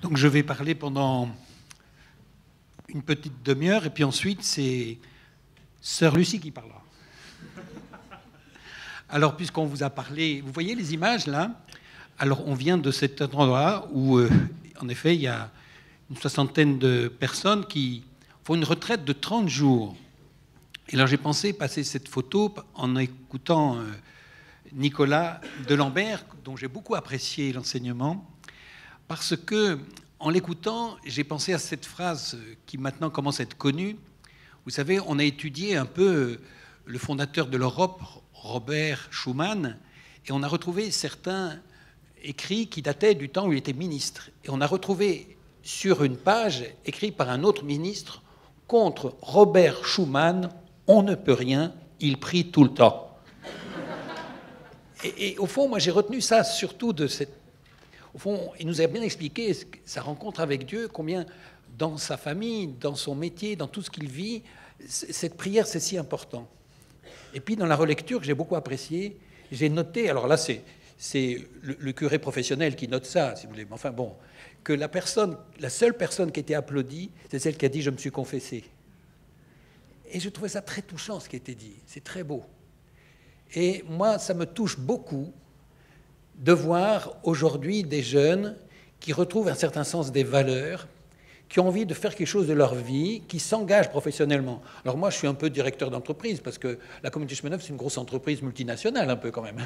Donc je vais parler pendant une petite demi-heure et puis ensuite c'est Sœur Lucie qui parlera. Alors puisqu'on vous a parlé, vous voyez les images là? Alors on vient de cet endroit où en effet il y a une soixantaine de personnes qui font une retraite de 30 jours. Et alors j'ai pensé passer cette photo en écoutant Nicolas Delambert, dont j'ai beaucoup apprécié l'enseignement, parce que en l'écoutant, j'ai pensé à cette phrase qui maintenant commence à être connue. Vous savez, on a étudié un peu le fondateur de l'Europe, Robert Schuman, et on a retrouvé certains écrits qui dataient du temps où il était ministre. Et on a retrouvé sur une page, écrit par un autre ministre, contre Robert Schuman, on ne peut rien, il prie tout le temps. Et au fond, moi j'ai retenu ça surtout de cette... Au fond, il nous a bien expliqué sa rencontre avec Dieu, combien dans sa famille, dans son métier, dans tout ce qu'il vit, cette prière, c'est si important. Et puis dans la relecture que j'ai beaucoup appréciée, j'ai noté, alors là c'est le curé professionnel qui note ça, si vous voulez, mais enfin bon, que la seule personne qui était applaudie, c'est celle qui a dit « je me suis confessé ». Et je trouvais ça très touchant ce qui était dit, c'est très beau. Et moi, ça me touche beaucoup de voir aujourd'hui des jeunes qui retrouvent un certain sens des valeurs, qui ont envie de faire quelque chose de leur vie, qui s'engagent professionnellement. Alors moi, je suis un peu directeur d'entreprise, parce que la Communauté Chemin Neuf, c'est une grosse entreprise multinationale, un peu quand même.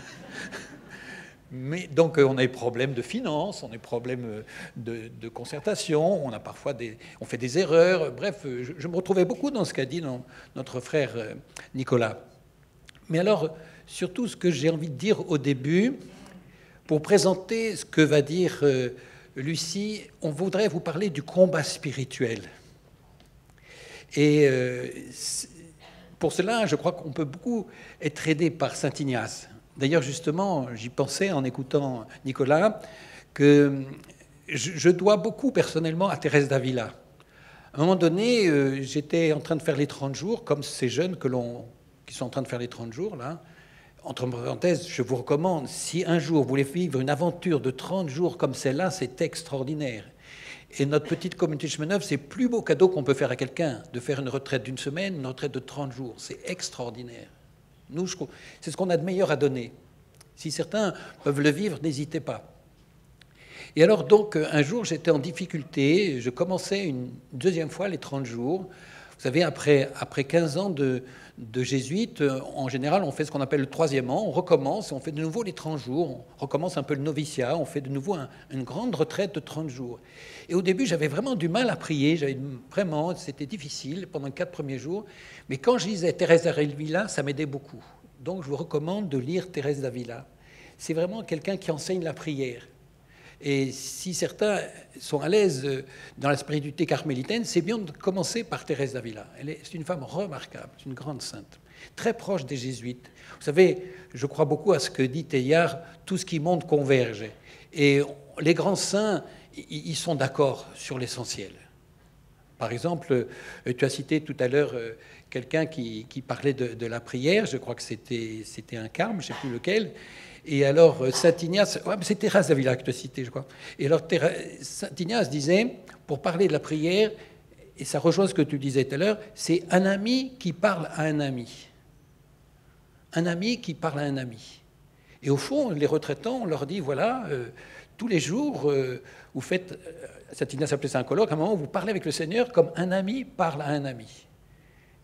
Mais donc, on a des problèmes de finances, on a des problèmes de concertation, on a parfois on fait des erreurs. Bref, je me retrouvais beaucoup dans ce qu'a dit notre frère Nicolas. Mais alors, surtout, ce que j'ai envie de dire au début, pour présenter ce que va dire Lucie, on voudrait vous parler du combat spirituel. Et pour cela, je crois qu'on peut beaucoup être aidé par saint Ignace. D'ailleurs, justement, j'y pensais en écoutant Nicolas, que je dois beaucoup personnellement à Thérèse d'Avila. À un moment donné, j'étais en train de faire les 30 jours, comme ces jeunes qui sont en train de faire les 30 jours, là. Entre parenthèses, je vous recommande, si un jour vous voulez vivre une aventure de 30 jours comme celle-là, c'est extraordinaire. Et notre petite communauté Chemin Neuf, c'est le plus beau cadeau qu'on peut faire à quelqu'un, de faire une retraite d'une semaine, une retraite de 30 jours. C'est extraordinaire. Nous, c'est ce qu'on a de meilleur à donner. Si certains peuvent le vivre, n'hésitez pas. Et alors, donc, un jour, j'étais en difficulté. Je commençais une deuxième fois les 30 jours. Vous savez, après 15 ans de jésuite, en général, on fait ce qu'on appelle le 3e an. On recommence, on fait de nouveau les 30 jours. On recommence un peu le noviciat. On fait de nouveau une grande retraite de 30 jours. Et au début, j'avais vraiment du mal à prier. Vraiment, c'était difficile pendant les 4 premiers jours. Mais quand je lisais Thérèse d'Avila, ça m'aidait beaucoup. Donc, je vous recommande de lire Thérèse d'Avila. C'est vraiment quelqu'un qui enseigne la prière. Et si certains sont à l'aise dans la spiritualité carmélitaine, c'est bien de commencer par Thérèse d'Avila. C'est une femme remarquable, c'est une grande sainte, très proche des jésuites. Vous savez, je crois beaucoup à ce que dit Teilhard, tout ce qui monte converge. Et les grands saints, ils sont d'accord sur l'essentiel. Par exemple, tu as cité tout à l'heure quelqu'un qui parlait de la prière, je crois que c'était un carme, je ne sais plus lequel. Et alors, saint Ignace, c'est Thérèse d'Avila que tu as cité, je crois. Et alors, saint Ignace disait, pour parler de la prière, et ça rejoint ce que tu disais tout à l'heure, c'est un ami qui parle à un ami. Un ami qui parle à un ami. Et au fond, les retraitants, on leur dit, voilà, tous les jours, vous faites, saint Ignace appelait ça un colloque, à un moment, vous parlez avec le Seigneur comme un ami parle à un ami.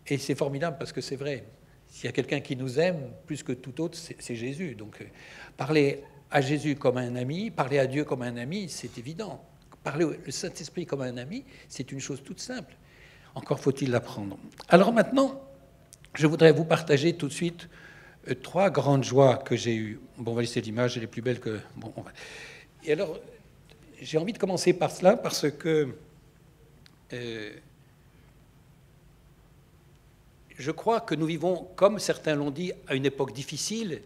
Et c'est formidable parce que c'est vrai. S'il y a quelqu'un qui nous aime plus que tout autre, c'est Jésus. Donc, parler à Jésus comme un ami, parler à Dieu comme un ami, c'est évident. Parler au Saint-Esprit comme un ami, c'est une chose toute simple. Encore faut-il l'apprendre. Alors maintenant, je voudrais vous partager tout de suite 3 grandes joies que j'ai eues. Bon, on va laisser l'image, elle est plus belle que... Bon, Et alors, j'ai envie de commencer par cela parce que... je crois que nous vivons, comme certains l'ont dit, à une époque difficile,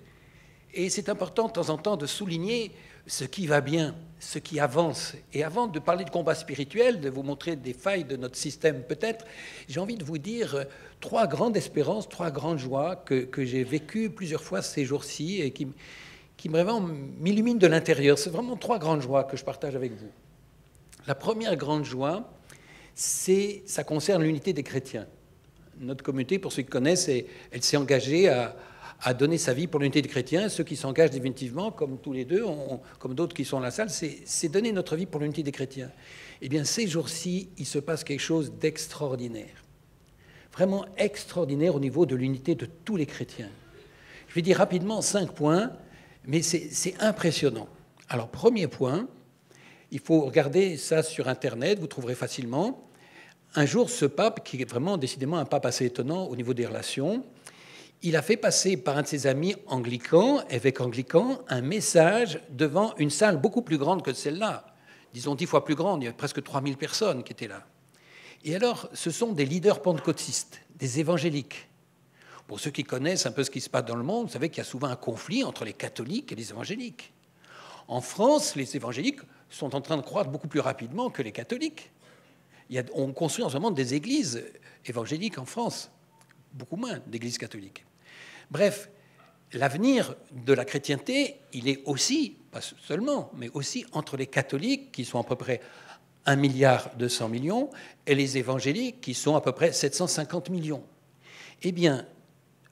et c'est important de temps en temps de souligner ce qui va bien, ce qui avance. Et avant de parler de combat spirituel, de vous montrer des failles de notre système peut-être, j'ai envie de vous dire 3 grandes espérances, 3 grandes joies que j'ai vécues plusieurs fois ces jours-ci et qui vraiment m'illuminent de l'intérieur. C'est vraiment 3 grandes joies que je partage avec vous. La première grande joie, ça concerne l'unité des chrétiens. Notre communauté, pour ceux qui connaissent, elle s'est engagée à donner sa vie pour l'unité des chrétiens. Ceux qui s'engagent définitivement, comme tous les deux, comme d'autres qui sont dans la salle, c'est donner notre vie pour l'unité des chrétiens. Eh bien, ces jours-ci, il se passe quelque chose d'extraordinaire. Vraiment extraordinaire au niveau de l'unité de tous les chrétiens. Je vais dire rapidement 5 points, mais c'est impressionnant. Alors, premier point, il faut regarder ça sur Internet, vous trouverez facilement. Un jour, ce pape, qui est vraiment décidément un pape assez étonnant au niveau des relations, il a fait passer par un de ses amis anglicans, évêque anglican, un message devant une salle beaucoup plus grande que celle-là. Disons 10 fois plus grande, il y avait presque 3000 personnes qui étaient là. Et alors, ce sont des leaders pentecôtistes, des évangéliques. Pour ceux qui connaissent un peu ce qui se passe dans le monde, vous savez qu'il y a souvent un conflit entre les catholiques et les évangéliques. En France, les évangéliques sont en train de croître beaucoup plus rapidement que les catholiques. On construit en ce moment des églises évangéliques en France, beaucoup moins d'églises catholiques. Bref, l'avenir de la chrétienté, il est aussi, pas seulement, mais aussi entre les catholiques, qui sont à peu près 1,2 milliard, et les évangéliques, qui sont à peu près 750 millions. Eh bien,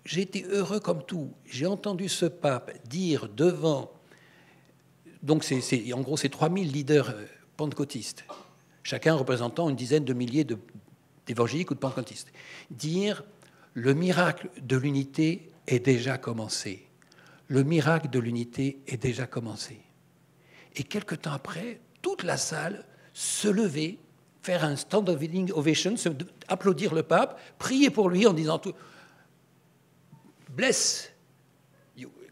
j'ai été heureux comme tout. J'ai entendu ce pape dire devant... Donc, en gros, c'est 3000 leaders pentecôtistes, chacun représentant une dizaine de milliers d'évangéliques ou de pentecôtistes, dire « le miracle de l'unité est déjà commencé. Le miracle de l'unité est déjà commencé. » Et quelque temps après, toute la salle se lever, faire un standing ovation, applaudir le pape, prier pour lui en disant tout « Bless ».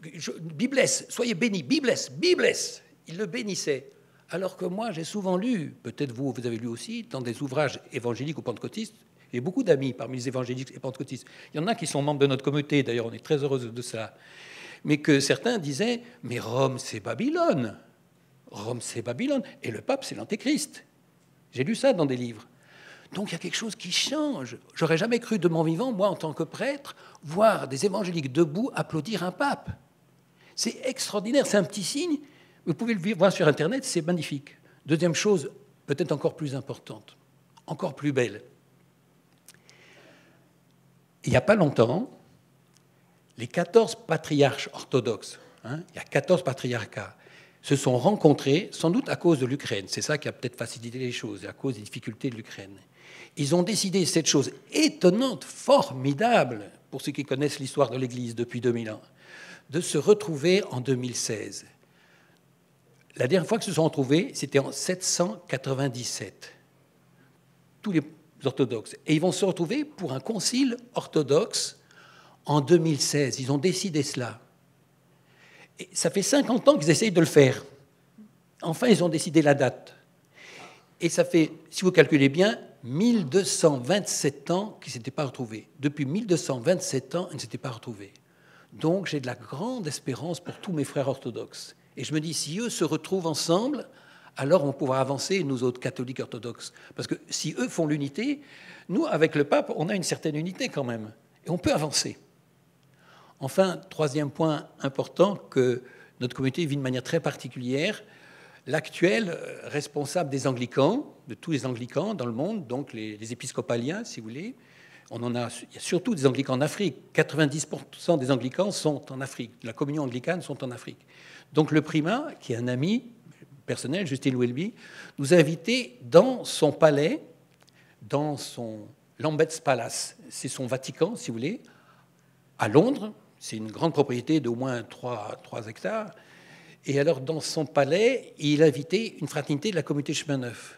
Be blessed, soyez bénis, be blessed, be blessed. Il le bénissait. Alors que moi, j'ai souvent lu, peut-être vous avez lu aussi, dans des ouvrages évangéliques ou pentecôtistes, j'ai beaucoup d'amis parmi les évangéliques et pentecôtistes. Il y en a qui sont membres de notre communauté, d'ailleurs, on est très heureux de ça. Mais que certains disaient, mais Rome, c'est Babylone. Rome, c'est Babylone. Et le pape, c'est l'Antéchrist. J'ai lu ça dans des livres. Donc il y a quelque chose qui change. J'aurais jamais cru de mon vivant, moi, en tant que prêtre, voir des évangéliques debout applaudir un pape. C'est extraordinaire, c'est un petit signe. Vous pouvez le voir sur Internet, c'est magnifique. Deuxième chose, peut-être encore plus importante, encore plus belle. Il n'y a pas longtemps, les 14 patriarches orthodoxes, il y a 14 patriarcats, se sont rencontrés, sans doute à cause de l'Ukraine. C'est ça qui a peut-être facilité les choses, à cause des difficultés de l'Ukraine. Ils ont décidé cette chose étonnante, formidable, pour ceux qui connaissent l'histoire de l'Église depuis 2000 ans, de se retrouver en 2016. La dernière fois qu'ils se sont retrouvés, c'était en 797, tous les orthodoxes. Et ils vont se retrouver pour un concile orthodoxe en 2016. Ils ont décidé cela. Et ça fait 50 ans qu'ils essayent de le faire. Enfin, ils ont décidé la date. Et ça fait, si vous calculez bien, 1227 ans qu'ils ne s'étaient pas retrouvés. Depuis 1227 ans, ils ne s'étaient pas retrouvés. Donc, j'ai de la grande espérance pour tous mes frères orthodoxes. Et je me dis, si eux se retrouvent ensemble, alors on va pouvoir avancer, nous autres catholiques orthodoxes. Parce que si eux font l'unité, nous, avec le pape, on a une certaine unité quand même. Et on peut avancer. Enfin, troisième point important que notre communauté vit de manière très particulière, l'actuel responsable des anglicans, de tous les anglicans dans le monde, donc les épiscopaliens, si vous voulez, il y a surtout des anglicans en Afrique. 90% des anglicans sont en Afrique. La communion anglicane sont en Afrique. Donc le primat, qui est un ami personnel, Justin Welby, nous a invités dans son palais, dans son Lambert's Palace, c'est son Vatican, si vous voulez, à Londres. C'est une grande propriété d'au moins 3 hectares. Et alors, dans son palais, il a invité une fraternité de la communauté Chemin Neuf.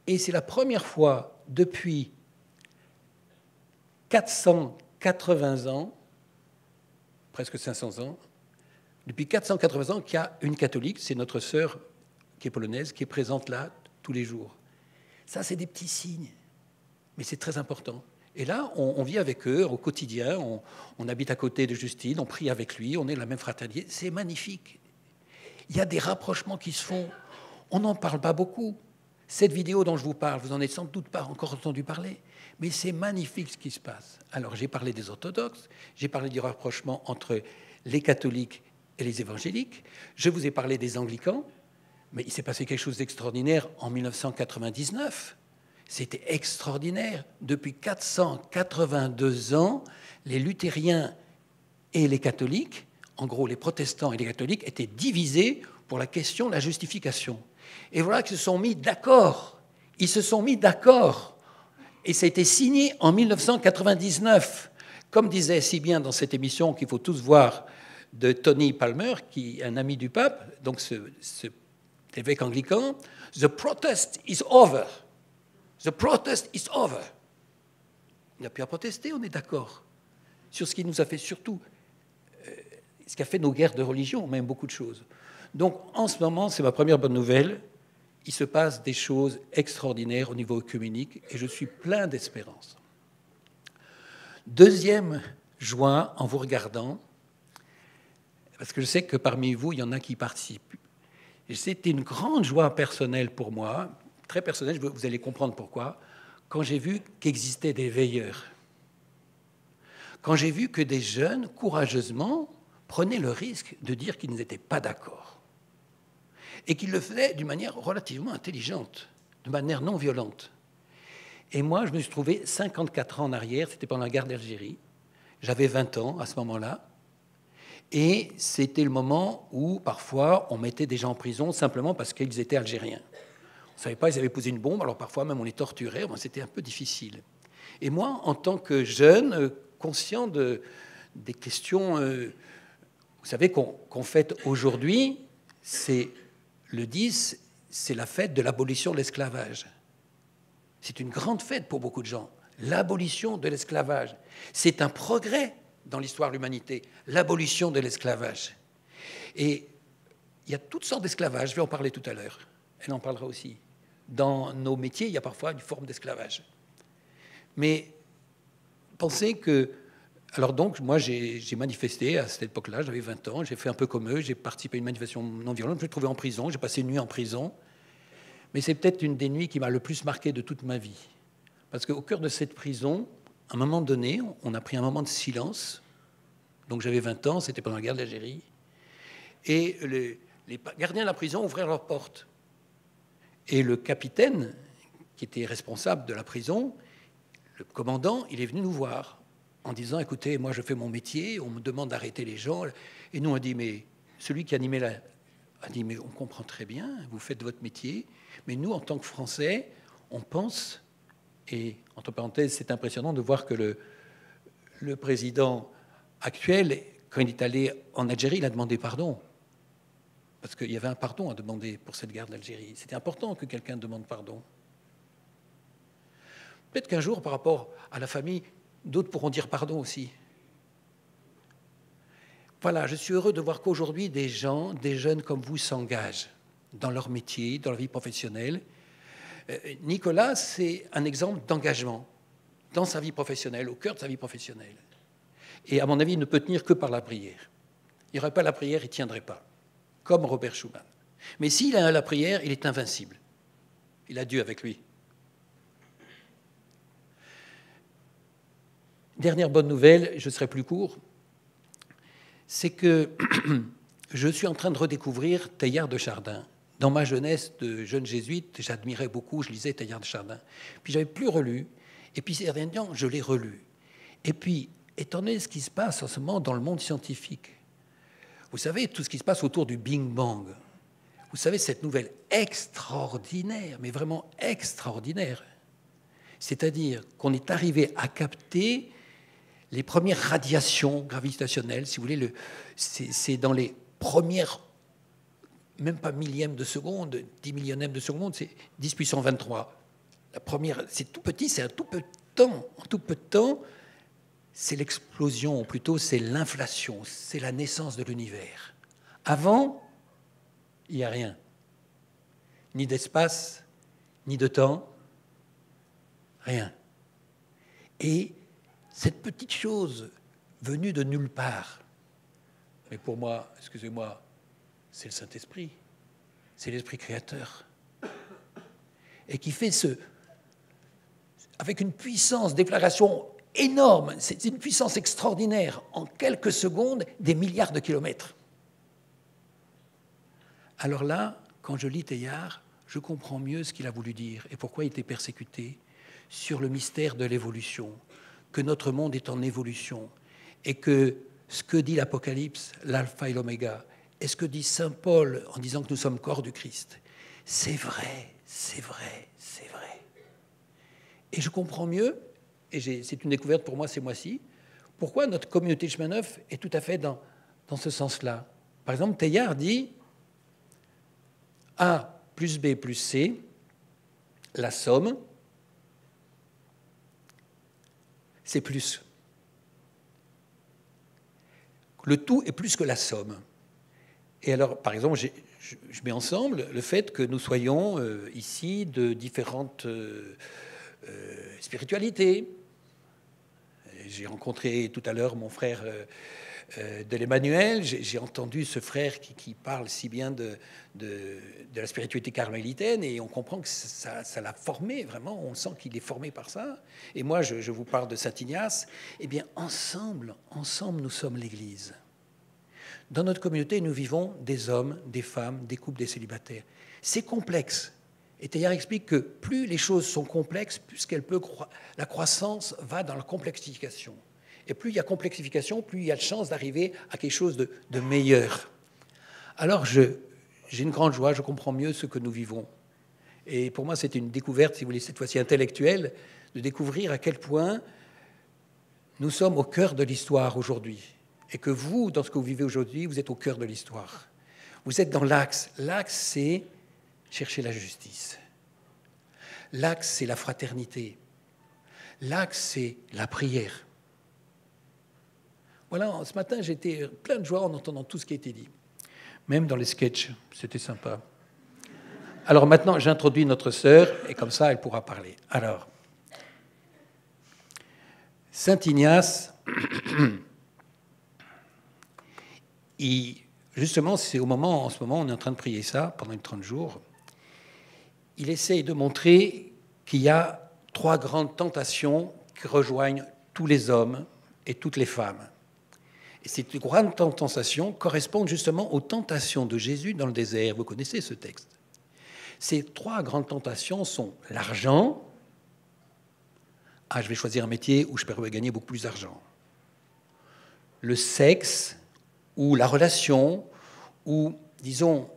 Et c'est la première fois depuis 480 ans, presque 500 ans, depuis 480 ans qu'il y a une catholique, c'est notre sœur qui est polonaise, qui est présente là tous les jours. Ça, c'est des petits signes, mais c'est très important. Et là, on vit avec eux au quotidien, on habite à côté de Justine, on prie avec lui, on est de la même fraternité, c'est magnifique. Il y a des rapprochements qui se font, on n'en parle pas beaucoup. Cette vidéo dont je vous parle, vous n'en avez sans doute pas encore entendu parler, mais c'est magnifique ce qui se passe. Alors, j'ai parlé des orthodoxes, j'ai parlé du rapprochement entre les catholiques et les évangéliques, je vous ai parlé des anglicans, Mais il s'est passé quelque chose d'extraordinaire en 1999. C'était extraordinaire. Depuis 482 ans, les luthériens et les catholiques, en gros les protestants et les catholiques, étaient divisés pour la question de la justification. Et voilà qu'ils se sont mis d'accord. Ils se sont mis d'accord. Et ça a été signé en 1999. Comme disait si bien dans cette émission qu'il faut tous voir de Tony Palmer, qui est un ami du pape, donc cet évêque anglican, « The protest is over. The protest is over. » Il n'y a plus à protester, on est d'accord. Sur ce qui nous a fait surtout, ce qui a fait nos guerres de religion, même beaucoup de choses. Donc en ce moment, c'est ma première bonne nouvelle, il se passe des choses extraordinaires au niveau œcuménique et je suis plein d'espérance. Deuxième joie en vous regardant, parce que je sais que parmi vous, il y en a qui participent. C'était une grande joie personnelle pour moi, très personnelle, vous allez comprendre pourquoi, quand j'ai vu qu'existaient des veilleurs. Quand j'ai vu que des jeunes, courageusement, prenaient le risque de dire qu'ils n'étaient pas d'accord. Et qu'ils le faisaient d'une manière relativement intelligente, de manière non violente. Et moi, je me suis trouvé 54 ans en arrière, c'était pendant la guerre d'Algérie. J'avais 20 ans à ce moment-là. Et c'était le moment où, parfois, on mettait des gens en prison simplement parce qu'ils étaient algériens. On ne savait pas, ils avaient posé une bombe, alors parfois même on les torturait, bon, c'était un peu difficile. Et moi, en tant que jeune, conscient des questions, vous savez, qu'on fête aujourd'hui, c'est le 10, c'est la fête de l'abolition de l'esclavage. C'est une grande fête pour beaucoup de gens. L'abolition de l'esclavage. C'est un progrès dans l'histoire de l'humanité, l'abolition de l'esclavage. Et il y a toutes sortes d'esclavage, je vais en parler tout à l'heure. Elle en parlera aussi. Dans nos métiers, il y a parfois une forme d'esclavage. Mais pensez que... Alors donc, moi, j'ai manifesté à cette époque-là, j'avais 20 ans, j'ai fait un peu comme eux, j'ai participé à une manifestation non violente, je me suis trouvé en prison, j'ai passé une nuit en prison. Mais c'est peut-être une des nuits qui m'a le plus marqué de toute ma vie. Parce qu'au cœur de cette prison, à un moment donné, on a pris un moment de silence. Donc j'avais 20 ans, c'était pendant la guerre d'Algérie. Et les gardiens de la prison ouvrirent leurs portes. Et le capitaine, qui était responsable de la prison, le commandant, il est venu nous voir en disant « Écoutez, moi je fais mon métier, on me demande d'arrêter les gens. » Et nous on dit « Mais celui qui animait a dit « Mais on comprend très bien, vous faites votre métier. Mais nous, en tant que Français, on pense... » Et entre parenthèses, c'est impressionnant de voir que le président actuel, quand il est allé en Algérie, il a demandé pardon. Parce qu'il y avait un pardon à demander pour cette guerre d'Algérie. C'était important que quelqu'un demande pardon. Peut-être qu'un jour, par rapport à la famille, d'autres pourront dire pardon aussi. Voilà, je suis heureux de voir qu'aujourd'hui, des gens, des jeunes comme vous s'engagent dans leur métier, dans leur vie professionnelle. Nicolas, c'est un exemple d'engagement dans sa vie professionnelle, au cœur de sa vie professionnelle. Et à mon avis, il ne peut tenir que par la prière. Il n'y aurait pas la prière, il ne tiendrait pas, comme Robert Schuman. Mais s'il a la prière, il est invincible. Il a Dieu avec lui. Dernière bonne nouvelle, je serai plus court, c'est que je suis en train de redécouvrir Teilhard de Chardin. Dans ma jeunesse de jeune jésuite, j'admirais beaucoup, je lisais Teilhard de Chardin. Puis j'avais plus relu, et puis ces derniers temps, je l'ai relu. Et puis, étant donné ce qui se passe en ce moment dans le monde scientifique, vous savez, tout ce qui se passe autour du Big Bang, vous savez, cette nouvelle extraordinaire, mais vraiment extraordinaire, c'est-à-dire qu'on est arrivé à capter les premières radiations gravitationnelles, si vous voulez, c'est dans les premières, même pas millièmes de seconde, 10 millionièmes de seconde, c'est 10 puissance 23. La première, c'est tout petit, c'est un tout peu de temps. En tout peu de temps, c'est l'explosion, ou plutôt c'est l'inflation, c'est la naissance de l'univers. Avant, il n'y a rien. Ni d'espace, ni de temps, rien. Et cette petite chose venue de nulle part, mais pour moi, excusez-moi, c'est le Saint-Esprit, c'est l'Esprit créateur, et qui fait avec une puissance d'éflagration énorme, c'est une puissance extraordinaire, en quelques secondes, des milliards de kilomètres. Alors là, quand je lis Teilhard, je comprends mieux ce qu'il a voulu dire et pourquoi il était persécuté sur le mystère de l'évolution, que notre monde est en évolution et que ce que dit l'Apocalypse, l'alpha et l'oméga, et ce que dit saint Paul en disant que nous sommes corps du Christ, c'est vrai, c'est vrai, c'est vrai. Et je comprends mieux, et c'est une découverte pour moi ces mois-ci, pourquoi notre communauté de chemin neuf est tout à fait dans ce sens-là. Par exemple, Teilhard dit A plus B plus C, la somme, c'est plus. Le tout est plus que la somme. Et alors, par exemple, je mets ensemble le fait que nous soyons ici de différentes spiritualités. J'ai rencontré tout à l'heure mon frère de l'Emmanuel. J'ai entendu ce frère qui parle si bien de la spiritualité carmélitaine et on comprend que ça l'a formé, vraiment. On sent qu'il est formé par ça. Et moi, je vous parle de Saint Ignace. Eh bien, ensemble, nous sommes l'Église. Dans notre communauté, nous vivons des hommes, des femmes, des couples, des célibataires. C'est complexe. Et Teilhard explique que plus les choses sont complexes, plus la croissance va dans la complexification. Et plus il y a complexification, plus il y a de chances d'arriver à quelque chose de meilleur. Alors j'ai une grande joie, je comprends mieux ce que nous vivons. Et pour moi, c'est une découverte, si vous voulez, cette fois-ci intellectuelle, de découvrir à quel point nous sommes au cœur de l'histoire aujourd'hui. Et que vous, dans ce que vous vivez aujourd'hui, vous êtes au cœur de l'histoire. Vous êtes dans l'axe. L'axe, c'est chercher la justice. L'axe, c'est la fraternité. L'axe, c'est la prière. Voilà, ce matin, j'étais plein de joie en entendant tout ce qui a été dit. Même dans les sketchs, c'était sympa. Alors maintenant, j'introduis notre sœur, et comme ça, elle pourra parler. Alors, Saint Ignace, justement, c'est en ce moment, on est en train de prier ça, pendant les 30 jours, il essaye de montrer qu'il y a 3 grandes tentations qui rejoignent tous les hommes et toutes les femmes. Et ces grandes tentations correspondent justement aux tentations de Jésus dans le désert. Vous connaissez ce texte. Ces 3 grandes tentations sont l'argent. Ah, je vais choisir un métier où je peux gagner beaucoup plus d'argent. Le sexe, ou la relation, ou, disons,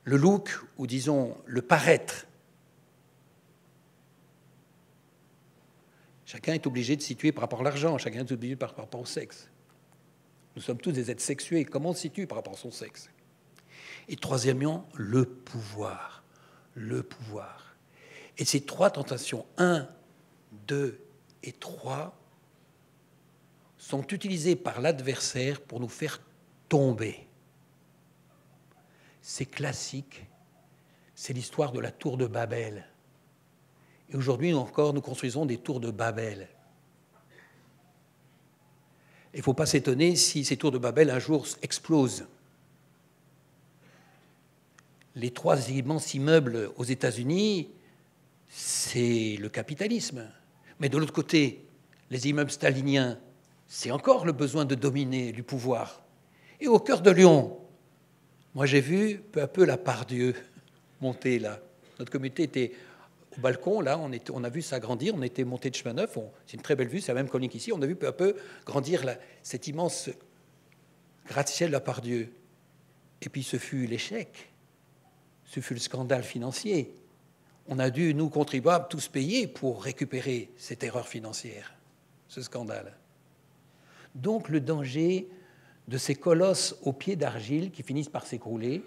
le look, ou disons, le paraître. Chacun est obligé de se situer par rapport à l'argent, chacun est obligé par rapport au sexe. Nous sommes tous des êtres sexués. Comment on se situe par rapport à son sexe? Et troisièmement, le pouvoir. Le pouvoir. Et ces 3 tentations, 1, 2 et 3, sont utilisées par l'adversaire pour nous faire tomber. C'est classique. C'est l'histoire de la tour de Babel. Et aujourd'hui encore, nous construisons des tours de Babel. Il ne faut pas s'étonner si ces tours de Babel un jour explosent. Les 3 immenses immeubles aux États-Unis, c'est le capitalisme. Mais de l'autre côté, les immeubles staliniens, c'est encore le besoin de dominer, du pouvoir. Et au cœur de Lyon, moi j'ai vu peu à peu la Part-Dieu monter là. Notre communauté était au balcon, là, on a vu ça grandir, on était monté de chemin neuf, c'est une très belle vue, c'est la même colline qu'ici, on a vu peu à peu grandir cet immense gratte-ciel de la Part-Dieu. Et puis ce fut l'échec, ce fut le scandale financier. On a dû, nous, contribuables, tous payer pour récupérer cette erreur financière, ce scandale. Donc le danger de ces colosses aux pieds d'argile qui finissent par s'écrouler,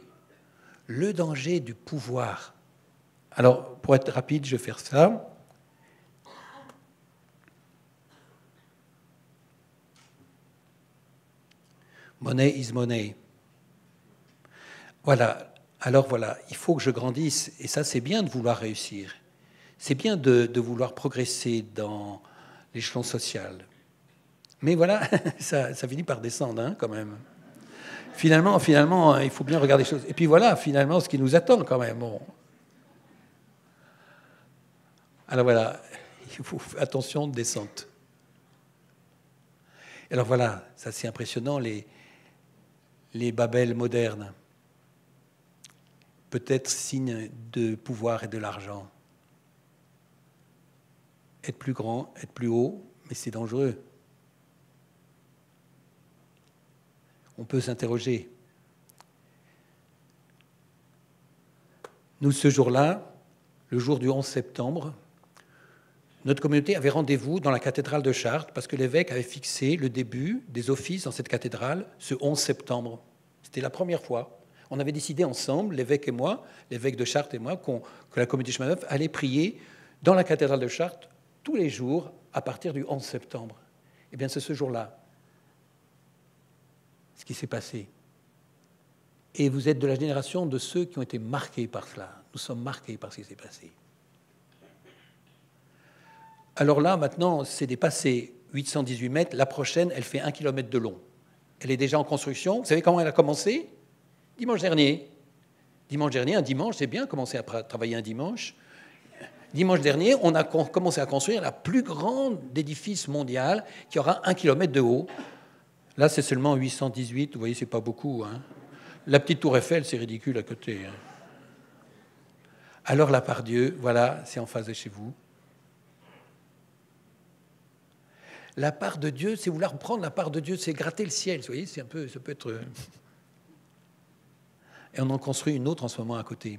le danger du pouvoir. Alors, pour être rapide, je vais faire ça. Money is money. Voilà. Alors voilà, il faut que je grandisse. Et ça, c'est bien de vouloir réussir. C'est bien de vouloir progresser dans l'échelon social. Mais voilà, ça finit par descendre, hein, quand même. Finalement, il faut bien regarder les choses. Et puis voilà, finalement, ce qui nous attend, quand même. Bon. Alors voilà, il faut faire attention de descente. Alors voilà, ça c'est impressionnant, les Babel modernes. peut-être signe de pouvoir et de l'argent. Être plus grand, être plus haut, mais c'est dangereux. On peut s'interroger. Nous, ce jour-là, le jour du 11 septembre, notre communauté avait rendez-vous dans la cathédrale de Chartres parce que l'évêque avait fixé le début des offices dans cette cathédrale ce 11 septembre. C'était la première fois. On avait décidé ensemble, l'évêque et moi, l'évêque de Chartres et moi, que la communauté Chemin Neuf allait prier dans la cathédrale de Chartres tous les jours à partir du 11 septembre. Eh bien, c'est ce jour-là ce qui s'est passé. Et vous êtes de la génération de ceux qui ont été marqués par cela. Nous sommes marqués par ce qui s'est passé. Alors là, maintenant, c'est dépassé 818 mètres. La prochaine, elle fait 1 km de long. Elle est déjà en construction. Vous savez comment elle a commencé? Dimanche dernier. Dimanche dernier, un dimanche, c'est bien commencer à travailler un dimanche. Dimanche dernier, on a commencé à construire la plus grande édifice mondial qui aura 1 km de haut. Là, c'est seulement 818. Vous voyez, c'est pas beaucoup. Hein. La petite tour Eiffel, c'est ridicule à côté. Hein. Alors, la part Dieu, voilà, c'est en face de chez vous. La part de Dieu, c'est vouloir prendre la part de Dieu, c'est gratter le ciel. Vous voyez, c'est un peu, ça peut être... Et on en construit une autre en ce moment à côté.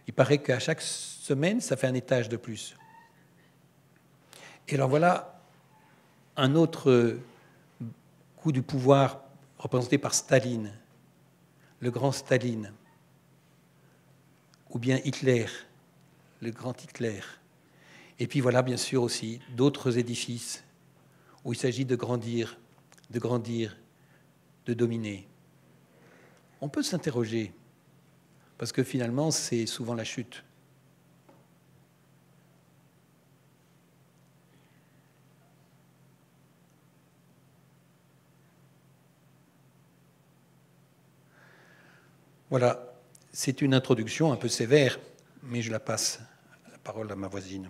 Il paraît qu'à chaque semaine, ça fait un étage de plus. Et alors voilà un autre coup du pouvoir représenté par Staline, le grand Staline, ou bien Hitler, le grand Hitler. Et puis voilà, bien sûr aussi, d'autres édifices où il s'agit de grandir, de dominer. On peut s'interroger, parce que finalement, c'est souvent la chute. Voilà, c'est une introduction un peu sévère, mais je la passe la parole à ma voisine.